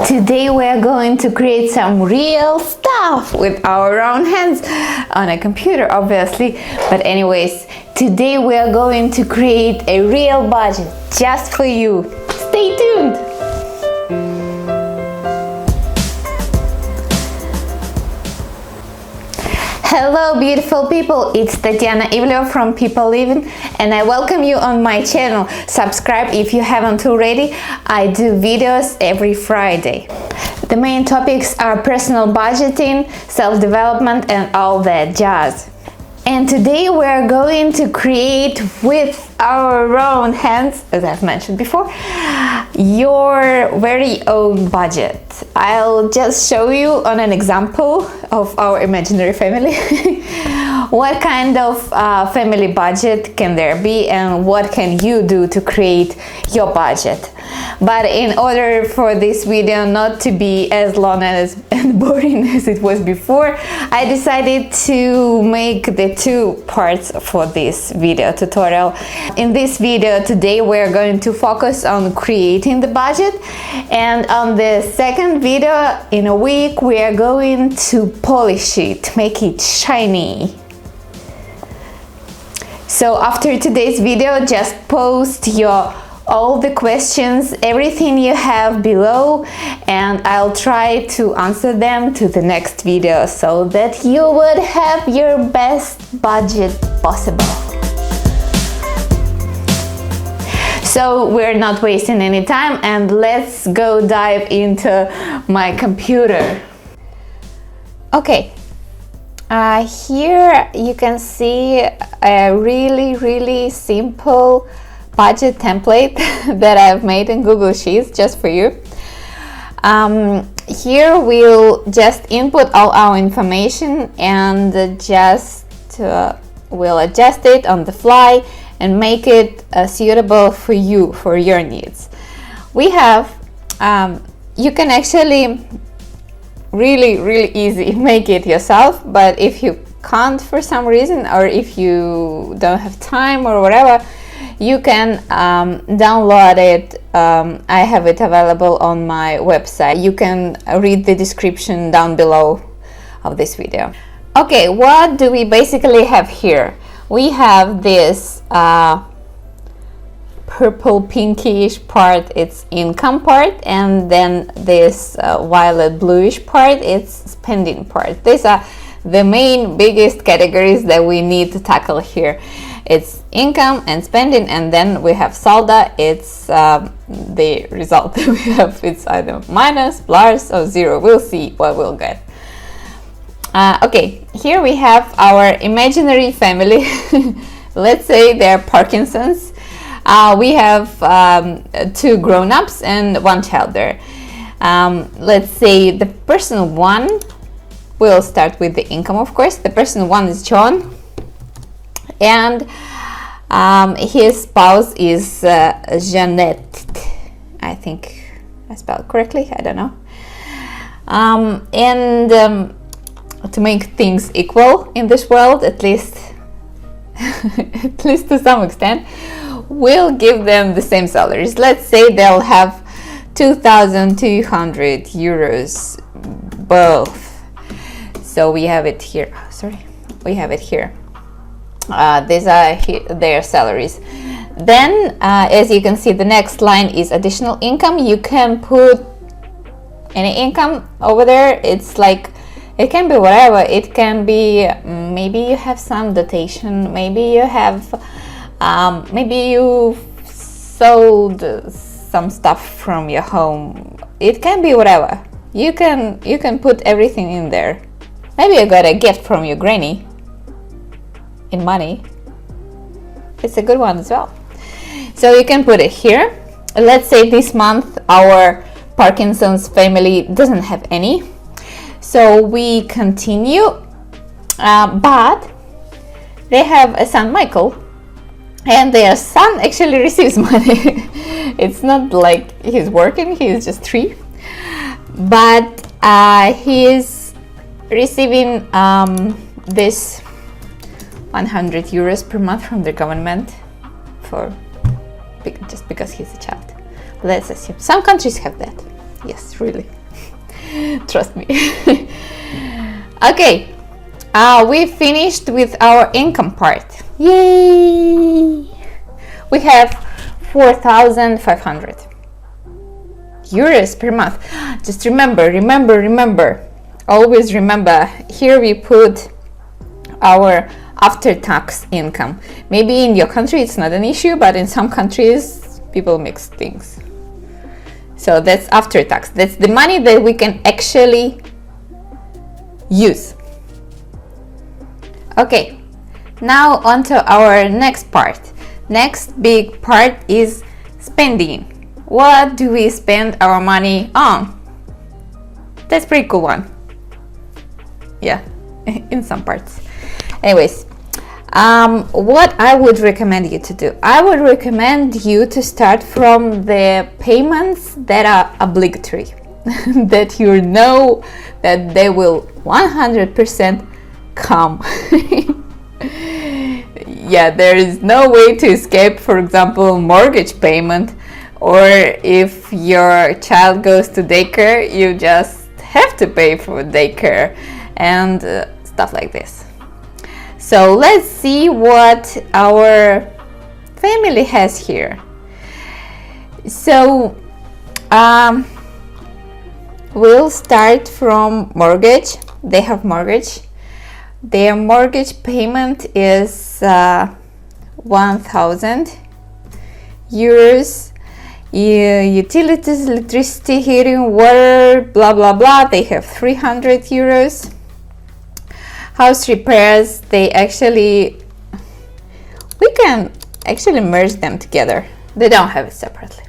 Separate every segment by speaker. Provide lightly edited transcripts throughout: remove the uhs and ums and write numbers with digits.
Speaker 1: Today we are going to create some real stuff with our own hands on a computer, obviously. But anyways, today we are going to create a real budget just for you. Stay tuned! Hello beautiful people, it's Tatiana Ivleva from Pipo Living and I welcome you on my channel. Subscribe if you haven't already. I do videos every Friday. The main topics are personal budgeting, self-development and all that jazz. And today we are going to create with our own hands, as I've mentioned before, your very own budget. I'll just show you on an example of our imaginary family what kind of family budget can there be and what can you do to create your budget. But in order for this video not to be as long and boring as it was before, I decided to make the two parts for this video tutorial. In this video today we're going to focus on creating the budget, and on the second video in a week we are going to polish it, make it shiny. So after today's video, just post all the questions, everything you have below, and I'll try to answer them to the next video so that you would have your best budget possible. So we're not wasting any time and let's go dive into my computer. Okay, here you can see a really simple budget template that I've made in Google Sheets just for you. Here we'll just input all our information and we'll adjust it on the fly and make it suitable for you, for your needs. We have, you can actually really easy make it yourself, but if you can't for some reason, or if you don't have time or whatever, you can download it. I have it available on my website. You can read the description down below of this video. Okay, what do we basically have here? We have this purple pinkish part, it's income part, and then this violet bluish part, it's spending part. These are the main biggest categories that we need to tackle here. It's income and spending, and then we have saldo. It's the result that we have. It's either minus, plus, or zero. We'll see what we'll get. Okay, here we have our imaginary family. Let's say they're Parkinson's. We have two grown-ups and one child there. Let's say the person one, we'll start with the income, of course. The person one is John, and his spouse is Jeanette. I think I spelled correctly, I don't know. To make things equal in this world, at least at least to some extent, we'll give them the same salaries. Let's say they'll have 2,200 euros both. So we have it here. Sorry, we have it here. These are their salaries. Then, as you can see, the next line is additional income. You can put any income over there. It's like, it can be whatever. It can be, maybe you have some dotation, maybe you have, maybe you sold some stuff from your home. It can be whatever. You can put everything in there. Maybe you got a gift from your granny in money. It's a good one as well. So you can put it here. Let's say this month our Parkinson's family doesn't have any. So we continue, but they have a son, Michael, and their son actually receives money. It's not like he's working, he's just 3, but he's receiving this 100 euros per month from the government just because he's a child. Let's assume some countries have that. Yes, really. Trust me. Okay, we finished with our income part. Yay! We have 4,500 euros per month. Just remember, always remember, here we put our after-tax income. Maybe in your country it's not an issue, but in some countries people mix things. So that's after tax. That's the money that we can actually use. Okay, now on to our next part. Next big part is spending. What do we spend our money on? That's a pretty cool one. Yeah, in some parts. Anyways, what I would recommend you to do, I would recommend you to start from the payments that are obligatory, that you know that they will 100% come. Yeah, there is no way to escape, for example, mortgage payment, or if your child goes to daycare, you just have to pay for daycare and stuff like this. So let's see what our family has here. So we'll start from mortgage. They have mortgage. Their mortgage payment is 1,000 euros. Utilities, electricity, heating, water, blah blah blah, they have 300 euros. House repairs, we can actually merge them together. They don't have it separately.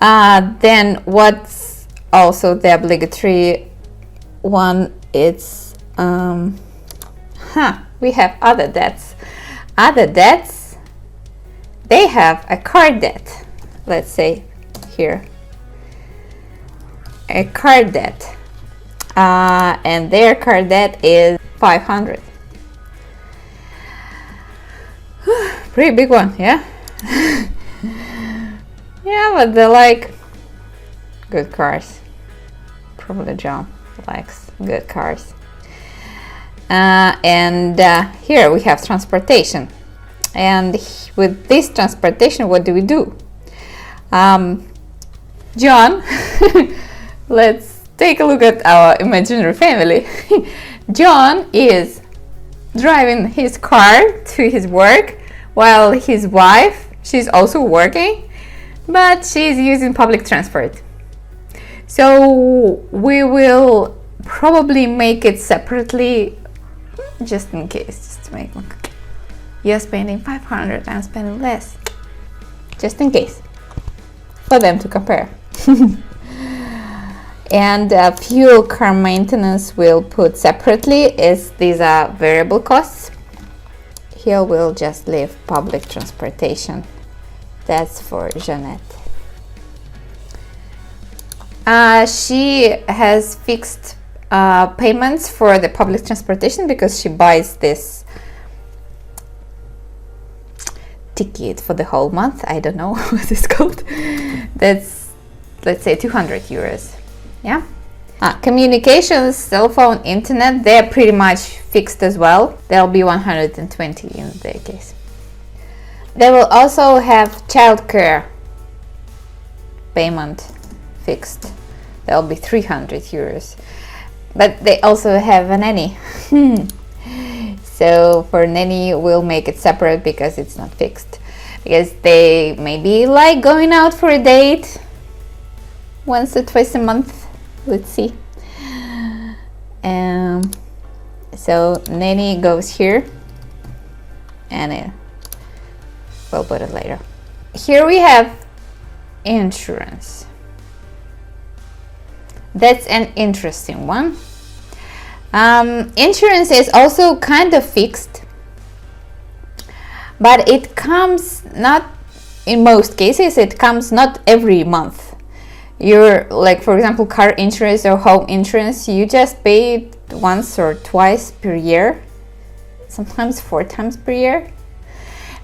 Speaker 1: Then what's also the obligatory one, it's we have other debts. Other debts, they have a car debt. Let's say here, a car debt. And their car debt is 500. Pretty big one, yeah? Yeah, but they like good cars. Probably John likes good cars. And here we have transportation. And with this transportation, what do we do? John, let's take a look at our imaginary family. John is driving his car to his work, while his wife, she's also working, but she's using public transport. So we will probably make it separately, just in case, just to make, you're spending 500, I'm spending less, just in case, for them to compare. And fuel, car maintenance will put separately, as these are variable costs. Here we'll just leave public transportation. That's for Jeanette. She has fixed payments for the public transportation because she buys this ticket for the whole month. I don't know what it's called. That's, let's say, 200 euros. Yeah. Communications, cell phone, internet, they're pretty much fixed as well. There'll be 120 in their case. They will also have childcare payment fixed. There'll be 300 euros. But they also have a nanny. So for nanny, we'll make it separate because it's not fixed. Because they maybe like going out for a date once or twice a month. Let's see. So nanny goes here, and we'll put it later. Here we have insurance. That's an interesting one. Insurance is also kind of fixed, but it comes not, in most cases, it comes not every month. You're like, for example, car insurance or home insurance, you just pay it once or twice per year, sometimes 4 times per year.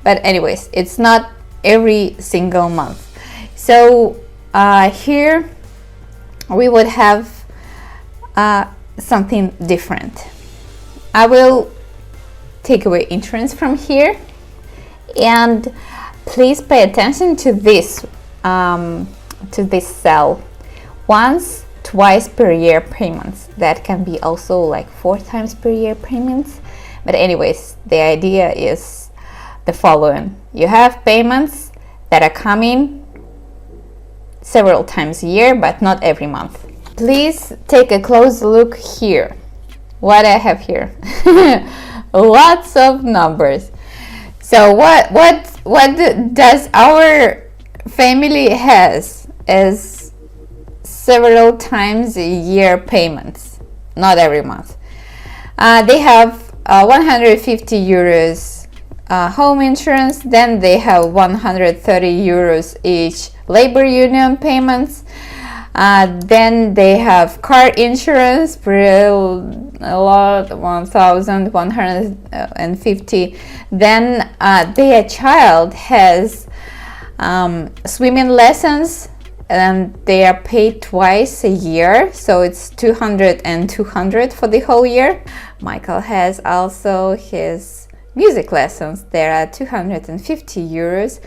Speaker 1: But anyways, it's not every single month. So here we would have something different. I will take away insurance from here, and please pay attention to this cell. Once, twice per year payments. That can be also like 4 times per year payments. But anyways, the idea is the following. You have payments that are coming several times a year, but not every month. Please take a close look here. What I have here. Lots of numbers. So what does our family has as several times a year payments, not every month. They have 150 euros home insurance, then they have 130 euros each labor union payments, then they have car insurance for a lot, 1,150. Then their child has swimming lessons, and they are paid twice a year, so it's 200 and 200 for the whole year. Michael has also his music lessons. There are 250 euros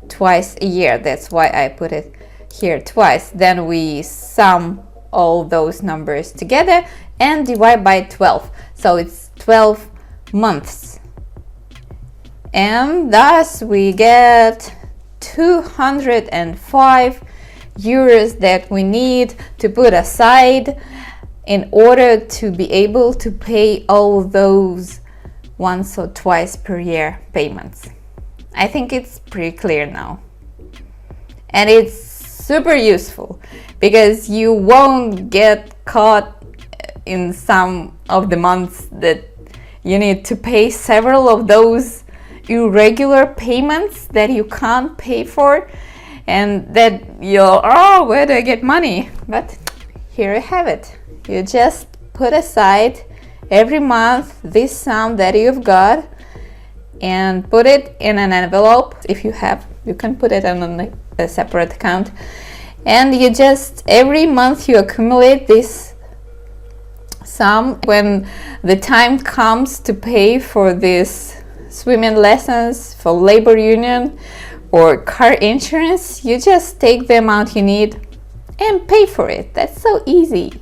Speaker 1: twice a year. That's why I put it here twice. Then we sum all those numbers together and divide by 12. So it's 12 months. And thus we get 205 euros that we need to put aside in order to be able to pay all those once or twice per year payments. I think it's pretty clear now. And it's super useful because you won't get caught in some of the months that you need to pay several of those irregular payments that you can't pay for, and that you'll, oh, where do I get money? But here you have it. You just put aside every month this sum that you've got and put it in an envelope. If you have, you can put it on a separate account, and you just every month you accumulate this sum. When the time comes to pay for this swimming lessons, for labor union or car insurance, you just take the amount you need and pay for it. That's so easy.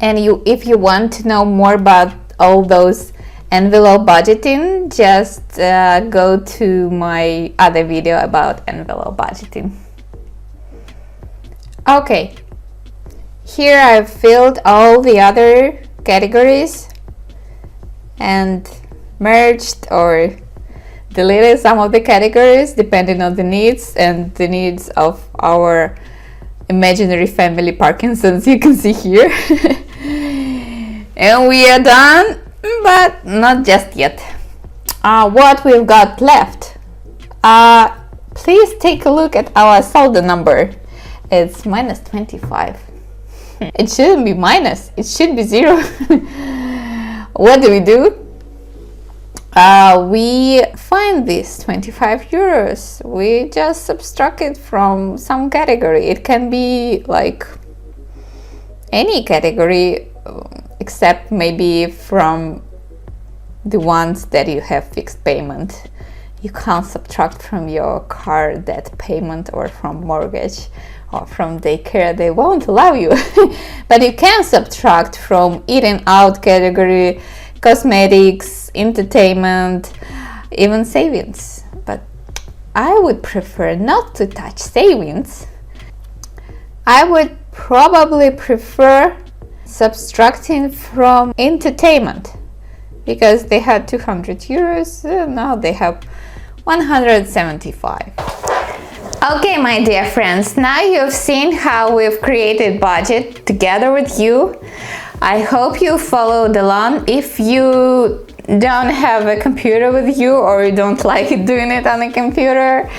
Speaker 1: And if you want to know more about all those envelope budgeting, just go to my other video about envelope budgeting. Okay, here I've filled all the other categories and merged or deleted some of the categories depending on the needs and the needs of our imaginary family Parkinson's, you can see here. And we are done, but not just yet. What we've got left, please take a look at our saldo number. It's minus 25. It shouldn't be minus, it should be 0. What do? We find this 25 euros. We just subtract it from some category. It can be like any category except maybe from the ones that you have fixed payment. You can't subtract from your car debt payment or from mortgage or from daycare. They won't allow you. But you can subtract from eating out category, cosmetics, entertainment, even savings. But I would prefer not to touch savings. I would probably prefer subtracting from entertainment, because they had 200 euros, now they have 175. Okay, my dear friends, now you've seen how we've created budget together with you. I hope you followed along. If you don't have a computer with you, or you don't like doing it on a computer,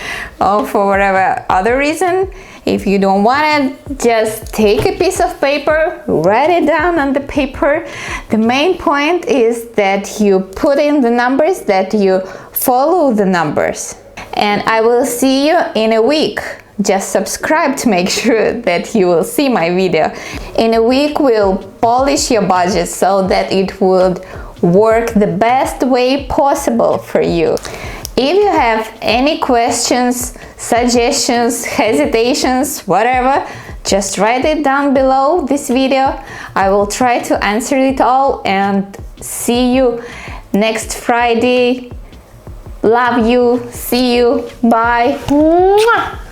Speaker 1: or for whatever other reason, if you don't want it, just take a piece of paper, write it down on the paper. The main point is that you put in the numbers, that you follow the numbers. And I will see you in a week. just subscribe to make sure that you will see my video. In a week we'll polish your budget so that it would work the best way possible for you. If you have any questions, suggestions, hesitations, whatever, just write it down below this video. I will try to answer it all, and see you next Friday. Love you. See you. Bye. Mwah!